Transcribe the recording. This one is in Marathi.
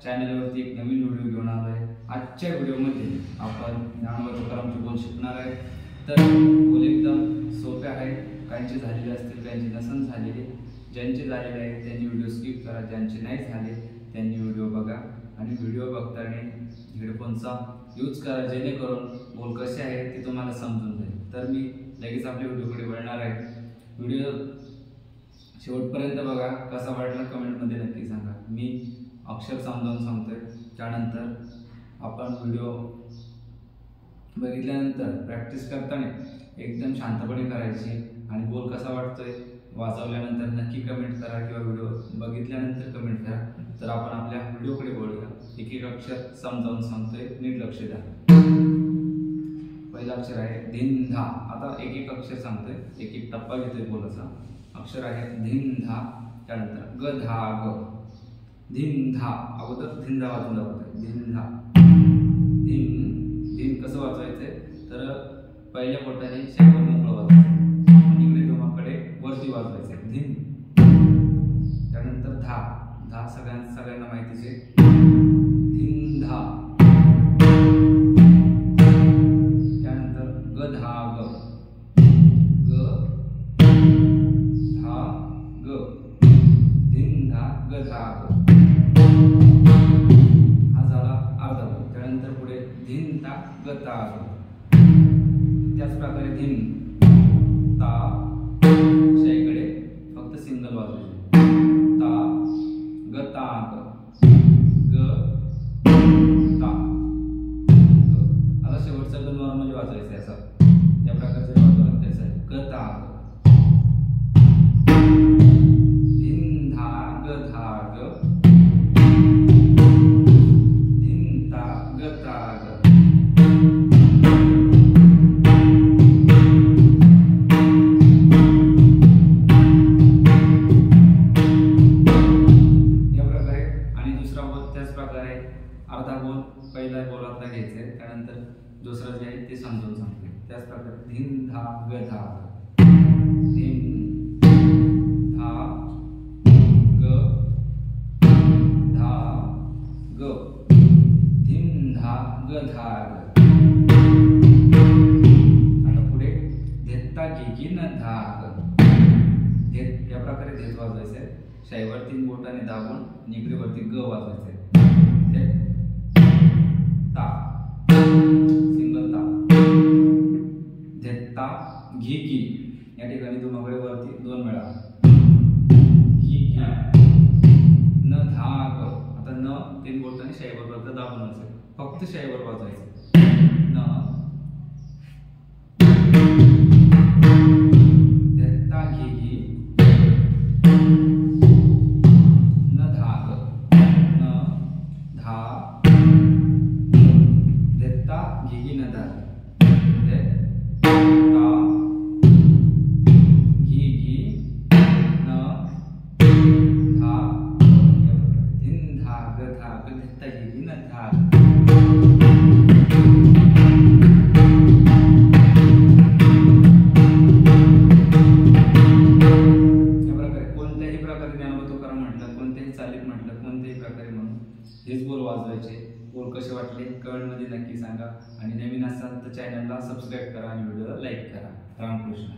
चॅनलवरती एक नवीन व्हिडिओ घेऊन आलो आहे। आजच्या व्हिडिओमध्ये आपण ज्ञानोबा तुकारामचे बोल शिकणार आहे। तर बोल एकदम सोपे आहे, काहींचे झालेले असतील काहींचे नसन झालेले। ज्यांचे झालेले आहे त्यांनी व्हिडिओ स्किप करा, ज्यांचे नाही झाले त्यांनी व्हिडिओ बघा आणि व्हिडिओ बघताना हेडफोनचा यूज करा, जेणेकरून बोल कसे आहे ते तुम्हाला समजून जाईल। तर मी लगेच आपल्या व्हिडिओकडे वळणार आहे। व्हिडिओ शेवटपर्यंत बघा, कसा वाटला कमेंटमध्ये नक्की सांगा। मी अक्षर समजावून सांगतोय, त्यानंतर आपण व्हिडिओ बघितल्यानंतर प्रॅक्टिस करताना एकदम शांतपणे करायची आणि बोल कसा वाटतोय वाजवल्यानंतर नक्की कमेंट करा किंवा व्हिडिओ बघितल्यानंतर कमेंट करा। तर आपण आपल्या व्हिडिओकडे वळूया। एक एक अक्षर समजावून सांगतोय, नीट लक्ष द्या। पहिला अक्षर आहे धिन धा। आता एक एक अक्षर सांगतोय, एक एक टप्पा घेतोय बोलाचा। अक्षर आहे धिन धा, त्यानंतर ग धा ग। धिन धा अगोदर धिन धा वाजून दाखवतोय। धिन धा, धिन धिन कसं वाजवायचंय तर पहिल्या बोटाने शेवट मोकळं वाजवायचं आणि इकडे दोमाकडे वरती वाजवायचं धिन। त्यानंतर धा, धा सगळ्यांना माहितीच आहे। धिन धा, त्यानंतर ग धा ग। ग धा ग, धिन धा ग धा ग। हा झाला अर्धा बोल। त्यानंतर पुढे धिन ता ग ता ग। त्याच प्रकारे धिन ता, शाईकडे फक्त सिंगल वाजवायचे। ता ग ता ग, ग ता ग। आता शेवटचा ग नॉर्मली वाजवायचा आहे, असं या प्रकारचे वाजवलं त्याचं आहे ग ता ग। धिन धा ग धा ग, धिन ता ग ता ग। त्याच प्रकारे अर्धा बोल पहिला बोलातला घ्यायचा आहे, त्यानंतर दुसरा जे आहे ते समजून सांगते। त्याच प्रकारे धिन धा ग धा ग। धिन धा ग धा ग, धिन धा ग धा ग। आता पुढे धेत्ता घे न धा ग। धेत या प्रकारे धेत वाजवायचं आहे। शाईवर 3 बोटाने दाबून आणि इकडे वरती ग वाजवायचं आहे। ता, सिंगल ता। धेत्ता घी घी, या ठिकाणी दोमाकडे वरती 2 वेळा घी घी। न धा ग, आता न 3 बोटाने शाईवर वरती दाबून असेल, फक्त शाईवर वाजवायचं। न धेत्ता घी घी न धा ग। न धा धेत्ता घी घी न धा ग। धेत्ता घी घी न धा ग। धिन धा ग धा ग, धेत्ता घी घी न धा ग। कोणत्याही प्रकारे ज्ञानोबा तुकाराम म्हटलं, कोणत्याही चालीत म्हटलं, कोणत्याही प्रकारे म्हणून हेच बोल वाजवायचे। बोल कसे वाटले कमेंटमध्ये नक्की सांगा आणि नवीन असाल तर चॅनलला सबस्क्राईब करा आणि व्हिडिओला लाईक करा। रामकृष्ण।